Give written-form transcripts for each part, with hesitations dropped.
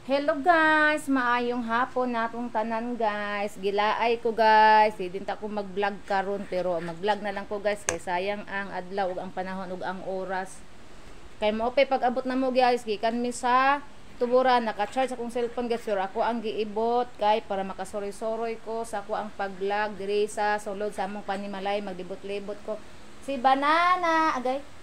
Hello guys, maayong hapon natong tanan guys. Gilaay ko guys, hindi ta ko mag-vlog karon pero mag-vlog na lang ko guys kay sayang ang adlaw ug ang panahon ug ang oras. Kay mo pay pag-abot na mo guys, gikan mi sa tuburan naka-charge akong cellphone guys, pero ako ang giibot kay para makasoroy-soroy ko sa ako ang pag-vlog diri sa sulod sa among panimalay, maglibot-libot ko. Si Banana, agay.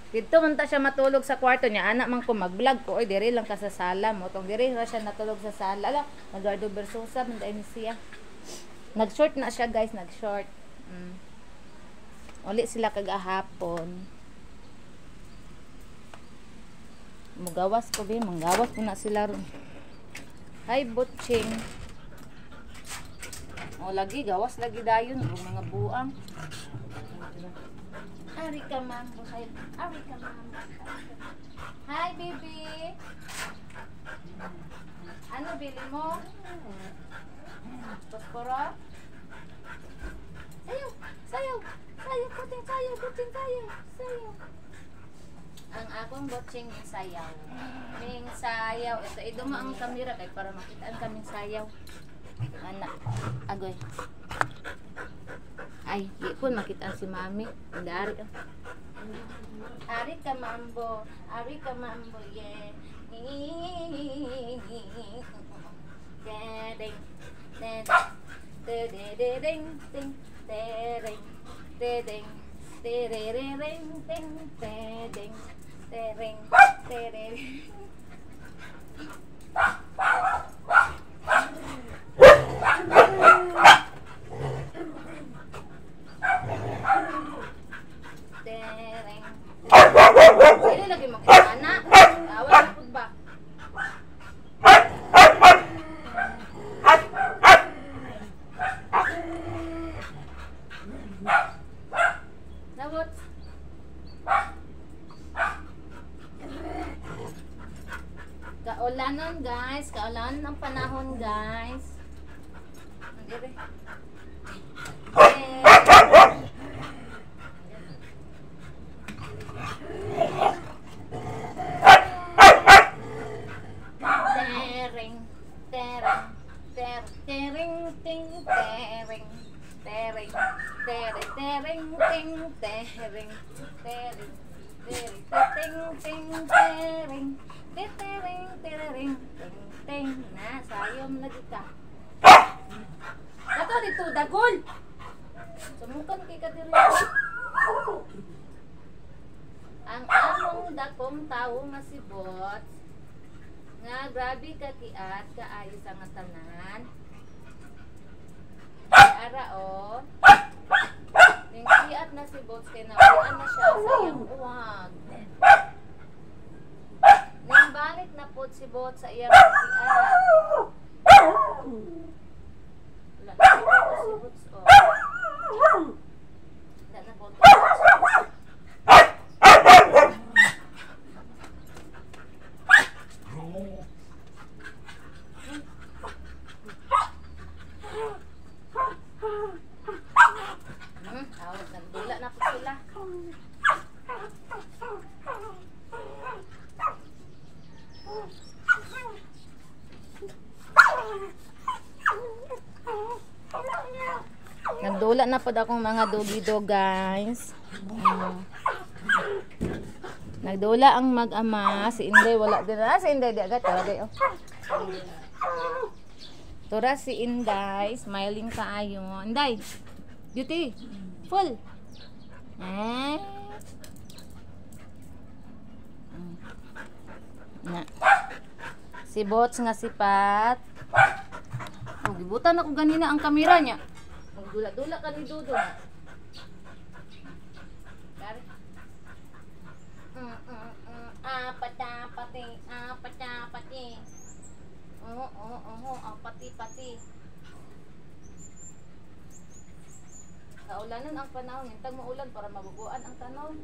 Dito man ta siya matulog sa kwarto niya. Anak man ko mag-vlog ko. Oy, diri lang ka sa sala mo. Tong diri ra siya natulog sa sala. Ala, Nagardo Versosa man dai siya. Nag-short na siya, guys, nag-short. Uli sila kagahapon. Mugawas ko bi, manggawas ko na sila ron. Hi, Butching. O lagi gawas lagi dayon ug mga buang. Ari ka mambo, ari ka mambo. Hi, baby. Ano bili mo? Posporo? Sayaw, sayaw, sayaw, kuting sayaw, kuting sayaw, sayaw. Ang akong botching ng sayaw. Ming sayaw. Ito, iduma ang kamera kay para makitaan kaming sayaw. Anak, agoy. Ay, di po makitaan si mami. Hindi, ari. Ari ka mambo. Ari ka mambo, yeah. Dedeng. Dedeng. Dedeng. Dedeng. Dedeng. Terereng. Dedeng. Tereng. Tereng. Ini lagi mau ke mana? Awas takut bak. Nabot. Kaulanan guys, kaulanan ng panahon guys. Dire. Na sayom lagi ka. Dato dito dagol. Sumukan kay ka diri. Ang among dakong tawo nga si Bots nga grabe ka kiat kaayo sa nga tanan. Ara o. Ning kiat na si Bots kay nawian na siya sa iyang uwag. Ning balik na pod si Bots sa iyang kiat. Wala na si Bots o. Wala na Bots. Nagdula na po sila. Nagdula na po akong mga dogi-dog guys. Nagdula ang mag-ama. Si Inday wala din. Si Inday di agad. Oh. Tura si Inday. Smiling kaayo. Inday. Beauty. Full. Na. Si Bots nga sipat. Oh, gibutan ako ganina ang kamera niya. Magdula-dula ka ni Dodo. Dari. Apati. Apati. Kaulanan ang panahon, hintag maulan para mabubuan ang tanom.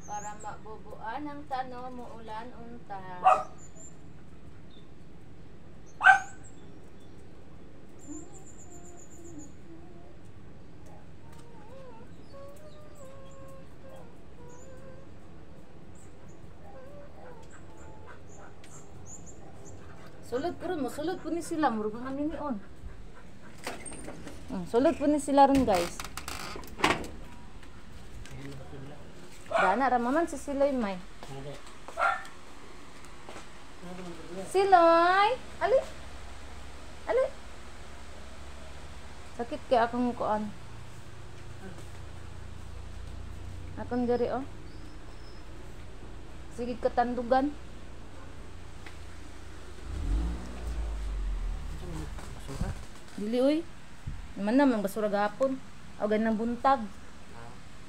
Para mabubuan ang tanom, muulan unta. Sulod ko ron mo, sulod po ni sila, murag na kami ni on. Sulod po ni sila ron guys. Dana, ramaman si Siloy may. Siloy! Ali! Ali! Sakit kaya akong kuan. Akong diri oh. Sige katandugan. Dili oy. Naman naman basura gahapon. O ganang buntag.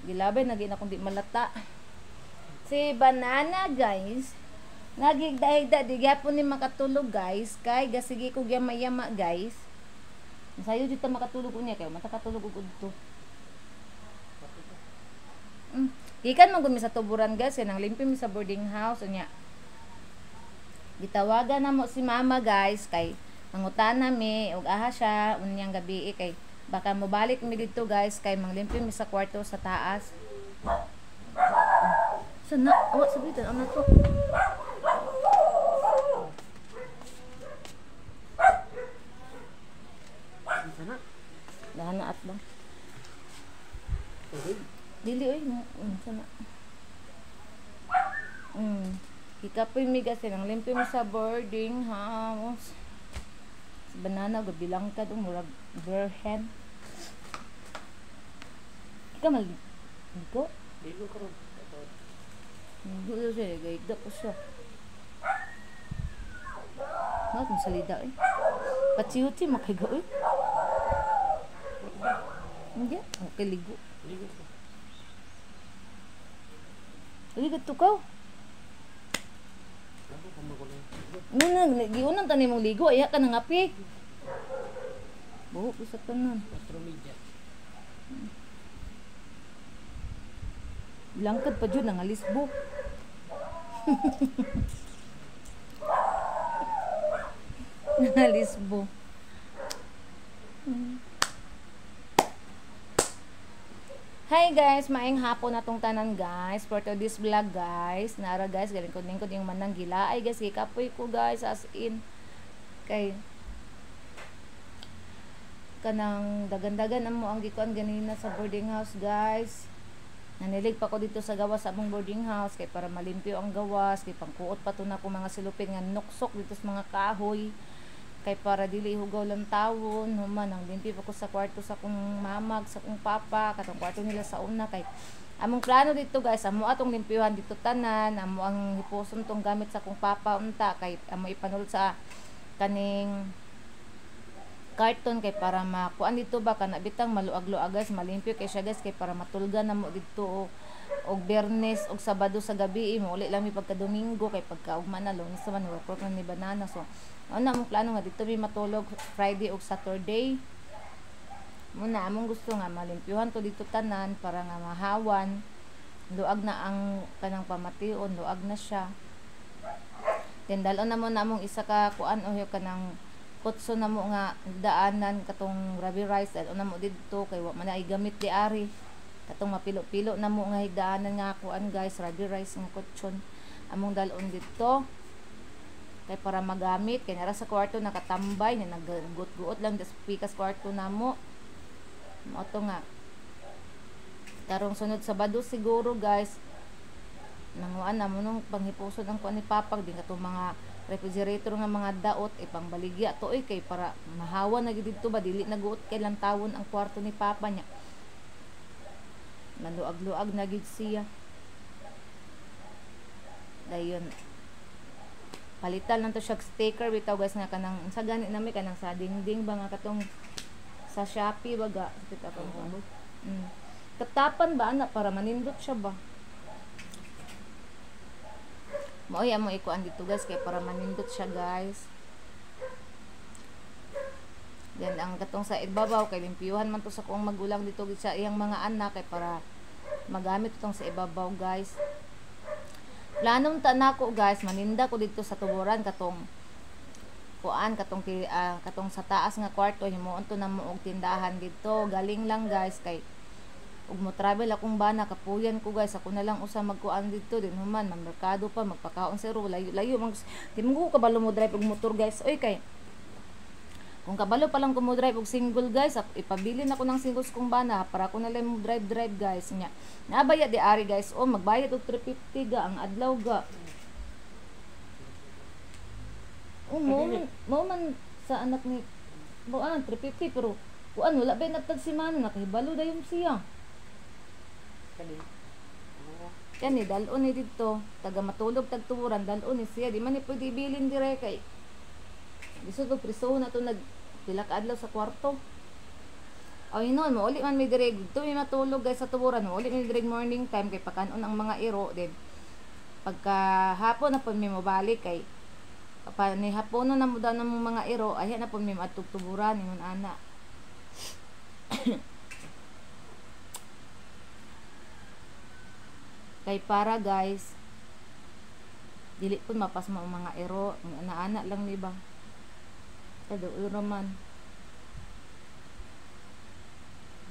Gilabay naging akong di malata. Si Banana guys. Nagigda-higda di gyapon ni makatulog guys. Kay gasige ko yama-yama guys. Masayo jud ta makatulog unya kay mata katulog ug udto. Gikan man gud mi sa tuburan guys, nang limpyo mi sa boarding house unya. Gitawagan na mo si mama guys kay mangutana mi ug aha siya unyang gabi kay baka mobalik mi dito guys kay manglimpyo mi sa kwarto sa taas. Sana awa sabitan ana to. Sana dahana at lang. Dili oy sana. Kikapoy mi kasi nang limpyo mi sa boarding house. Banana gabilang ka dong murag berhen. Ika mal dito? Dito ka ron. Dito siya gaida ko siya. Nakong salida eh. Patsiuti makiga eh. Hindi, okay ligo. Ligo to ka. Nung giunan tanim mong ligo, iya ka nang api. Buhok sa tanan. Langkad pa jud nang alisbo. Alisbo. Hi guys, maayong hapon natong tanan guys. For today's vlog guys, nara guys, galing ko lingkod yung manang gila. Ay guys, kapoy ko guys as in kay kanang dagan-dagan amo ang gikuan ganina sa boarding house guys. Nanilig pa ko dito sa gawas sa among boarding house kay para malimpyo ang gawas, kay pangkuot pa to na ko mga silupin nga nuksok dito sa mga kahoy. Kay para dili hugaw lang tawon human ang limpyo pa ko sa kwarto sa kong mamag sa kong papa katong kwarto nila sa una kay among plano dito guys amo atong limpyuhan dito tanan amo ang hipuson tong gamit sa kong papa unta kay amo ipanulod sa kaning karton kay para makuan dito ba kana bitang maluag-luag guys malimpyo kay siya guys kay para matulgan namo dito og Biyernes og Sabado sa gabi mo uli lang mi pagka Domingo kay pagka ugma na Lunes naman work ni Banana so ano among plano nga dito mi matulog Friday ug Saturday muna among gusto nga malimpyuhan to dito tanan para nga mahawan luag na ang kanang pamation luag na siya then dalon na mo namong isa ka kuan o kanang kutso na mo nga daanan katong Rabi Rice dalon na mo dito kay wa man ay gamit di ari katong mapilo-pilo na mo nga higdaanan nga kuan guys Rabi Rice nga kutson among dalon dito kay para magamit kay nara sa kwarto nakatambay na nagguot-guot lang des pikas kwarto namo mo to nga tarong sunod Sabado siguro guys nanguan na mo nung panghipuson ang kuan ni papag din katong mga refrigerator nga mga daot pangbaligya to kay para mahawa na gid dito ba dili naguot kay lang tawon ang kwarto ni papa nya naluag-luag na gid siya dayon palitan lang to siya sticker bitaw guys nga kanang sa gani nami kanang sa dingding ba nga katong sa Shopee baga kita pa mo katapan ba ana para manindot siya ba moy amo ikuan dito guys kay para manindot siya guys then ang katong sa ibabaw kay limpyuhan man to sa kong magulang dito sa iyang mga anak kay para magamit itong sa ibabaw guys. Planong tanako guys, maninda ko dito sa tuburan katong kuan katong sa taas nga kwarto himuon to na mo og tindahan dito. Galing lang guys kay ug mo travel akong bana kapuyan ko guys, ako na lang usa magkuan dito din human merkado pa magpakaon sa ro layo mag di mo ko kabalo mo drive og motor guys. Oy kay kung kabalo pa lang ko mo drive og single guys, ipabilin ako ng singles kong bana para ako na lang mo drive guys nya. Nabaya di ari guys, oh magbayad og 350 ga ang adlaw ga. Oh mo man sa anak ni mo 350 pero kuan wala ba natag si Mano nakahibalo dayon siya. Kani dalon ni dito taga matulog tagturan dalon ni siya di man ni pwede ibilin dire kay gusto ko priso na to nag pila ka adlaw sa kwarto. Ay non mo uli man may dire dito may matulog guys sa tuburan mo uli may dire morning time kay pakanon ang mga iro din pagka hapon na pud mi mobalik kay pa ni hapon na mo daw ng mga iro ay na pud mi matugtuburan ingon ana. Kay para guys dili pud mapas mo mga ero ana-ana lang ni ba kado man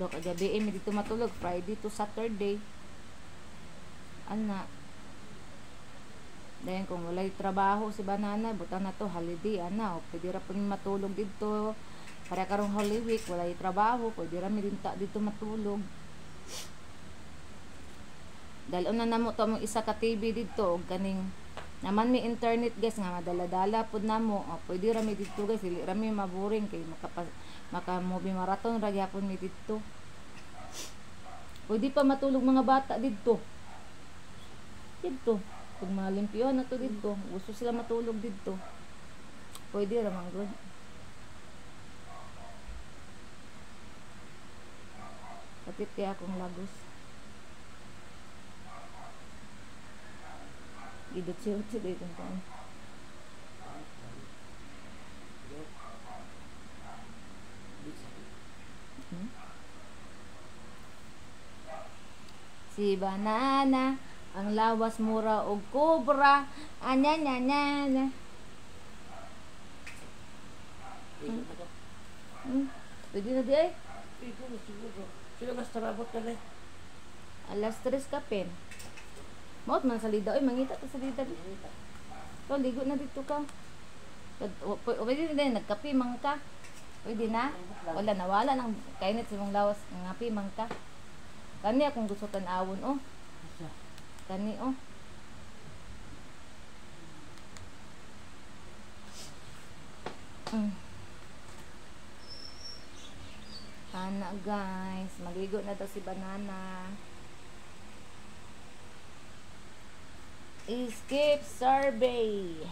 do kagabi mi dito matulog Friday to Saturday ana dayon kung walay trabaho si banana butang na to holiday ana o pwede ra pud matulog dito para karong Holy Week walay trabaho pwede ra mi dito matulog. Dalon na namo to mong isa ka TV dito og kaning naman may internet guys nga madala-dala pud namo. Pwede ra mi dito guys, dili ra mi maboring kay maka movie marathon ra gyapon mi dito. Pwede pa matulog mga bata dito. Dito, kung malimpyo na to dito, gusto sila matulog dito. Pwede ra man gud. Kapit kaya akong lagos. Idot siya dito kan. Si banana ang lawas mura og kobra anya nya nya. Pwede na di ay? Pwede na siguro. Sila mas tarabot ka na. Alas 3 ka pen. Maot man salida. Oy, mangita ta salida. So, ligo na dito ka. Pwede na nagkapi man ka. Pwede na. Wala, nawala ng kainit sa mong lawas. Ngapi man ka. Kani akong gusto tanawon, oh. Kani, oh. Ana, guys. Maligo na daw si banana. Escape survey.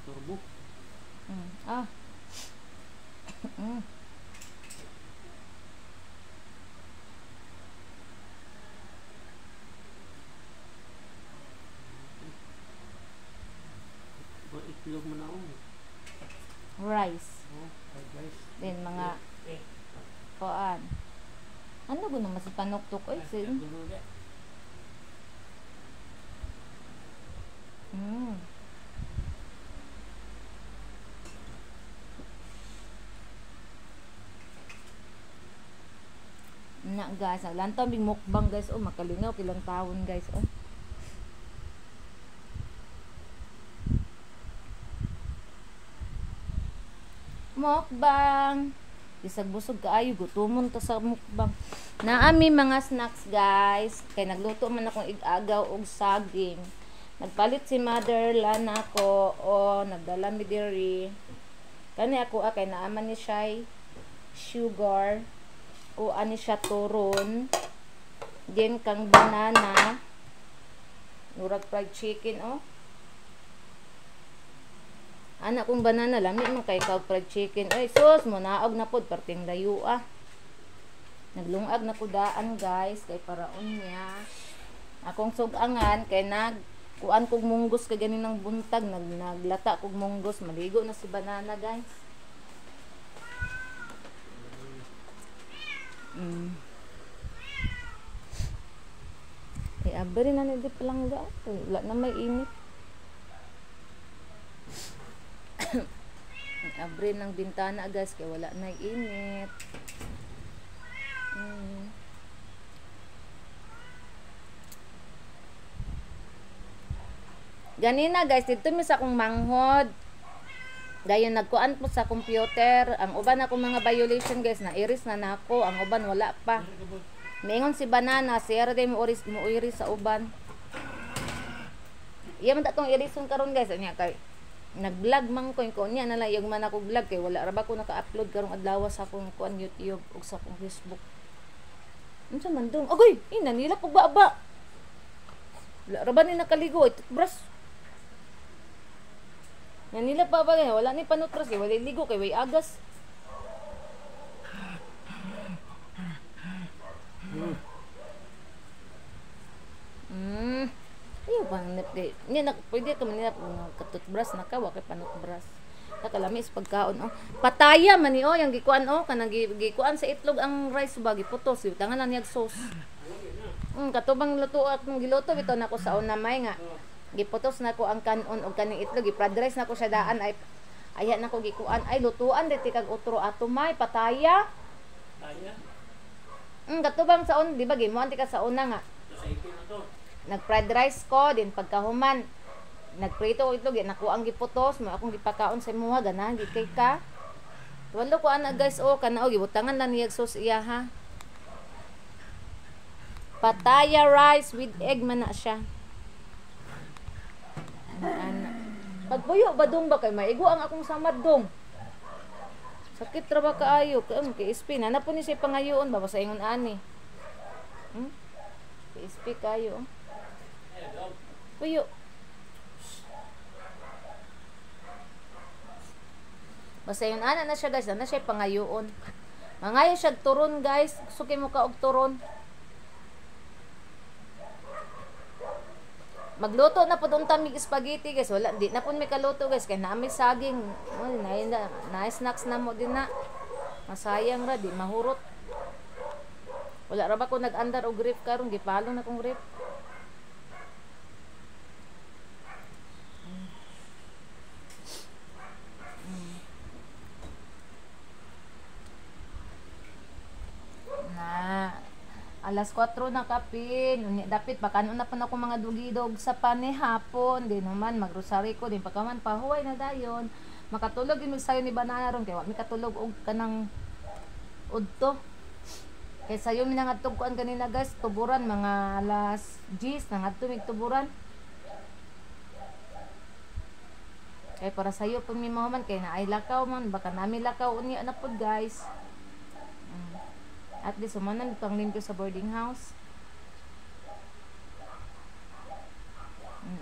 Turbo. Ah. Itlog mo na ako. Rice. Fried rice. Then mga kuan. Ano gusto mas panuktok oy sin. Na guys, lantaw bing mukbang guys, oh makalingaw kilang taon guys, oh. Mukbang. Bisag busog kaayo gutomon ta sa mukbang. Naami mga snacks guys, kay nagluto man akong igagaw og saging. Nagpalit si mother lan ako o nagdala mi diri. Kani ako kay naaman ni siya sugar o ani siya turon. Din kang banana. Murag fried chicken oh. Anak kong banana lami man kay kag fried chicken. Ay sus mo naog na pod perting layo ah. Naglungag na ko daan guys kay paraon niya. Akong sugangan kay kuan kog munggos kay ganin ng buntag naglata kog munggos maligo na si banana guys. Abri na ni di palangga. Wala na may init. Abri ng bintana guys kay wala na init. Ganina guys, dito mi sa akong manghod. Dayon nagkuan po sa computer. Ang uban ako mga violation guys, na iris na nako. Ang uban wala pa. Maingon si Banana, siya rin mo iris sa uban. Iya man tatong irison karon guys, anya kay nag-vlog man ko niya na lang yung man ako vlog kay wala ra ba ko naka-upload karong adlaw sa akong kuan YouTube ug sa akong Facebook. Unsa man dong? Agoy, ina nila pagbaba. Wala ra ba ni nakaligo toothbrush? Yan nila pa ba wala ni panutras kay wala ligo kay way agas. Ayaw bang napde. Hindi, pwede ka man nila katutbras na ka, wakay panutbras. Nakalami is pagkaon, oh. Pataya man ni, oh, yung gikuan, oh. Kanang gikuan sa itlog ang rice ba, giputos. Tangan lang niyag sauce. Katubang luto at giluto, ito na ko sa unamay nga. Giputos na ko ang kanon o kaning itlog. Giprad rice na ko siya daan. Ay, ayan na ko gikuan. Ay, lutuan, dito kag utro ato may, pataya. Kaya? Katubang sa di ba, gimuan ti ka sa una nga. Sa ipin na to. Nag-fried rice ko, din pagkahuman, nagprito ko itlog, naku ang giputos, mo akong gipakaon sa imuha, ganahan, gikay ka. Walo ko ana guys, oh, kana, gibutangan lang niyag sauce iya ha. Pataya rice with egg man na siya. Ana. Pagpuyo ba dong ba kay maigo ang akong samad dong. Sakit ra ba kaayo, kay SP na po ni siya pangayoon ba sa ingon ani. Kay SP kayo. Puyo. Basta yun, ana na siya guys, na siya pangayoon. Mangayo siya turon guys, suki mo ka og turon. Magluto na po doon tamig spaghetti guys, wala, di na po may kaluto guys, kaya namin saging, na snacks na mo din na. Masayang ra, di mahurot. Wala ra ba ko nag-andar og grip karon, gipalo na kong grip. Alas 4 na kapin. Dapit baka na pa na ako mga dugidog sa panihapon. Di naman magrosary ko din pagkaman pahuway na dayon. Makatulog yung sayo ni Banana ron kay wa mi katulog og kanang udto. Kay sayo mi nangadtog kuan kanina guys, tuburan mga alas 10 nangadto mig tuburan. Kay para sayo pag mi mahuman kay naay lakaw man baka nami lakaw unya na pud guys. At least umanan pang limpyo sa boarding house.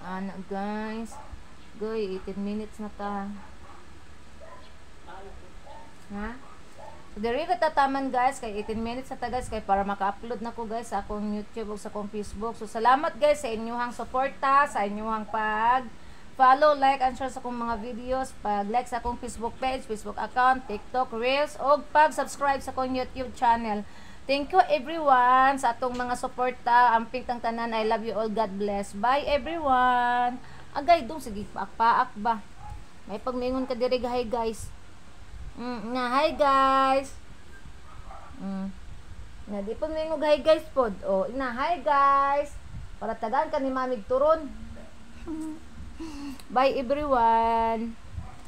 Ana guys. Goy, 18 minutes na ta. Ha? So, diri ka tataman guys. Kay 18 minutes na ta guys. Kay para maka-upload na ko guys sa akong YouTube o sa akong Facebook. So, salamat guys sa inyong suporta, sa inyong follow, like, and share sa akong mga videos. Pag-like sa akong Facebook page, Facebook account, TikTok, Reels, o pag-subscribe sa akong YouTube channel. Thank you everyone sa atong mga suporta. Amping tang tanan. I love you all. God bless. Bye everyone. Agay dong, sige, paak-paak ba? May pagmingon ka diri, hi guys. Hi guys. Na di pagmingon hi guys pod. Oh, hi guys. Para tagaan ka ni Mamig Turon. Bye everyone.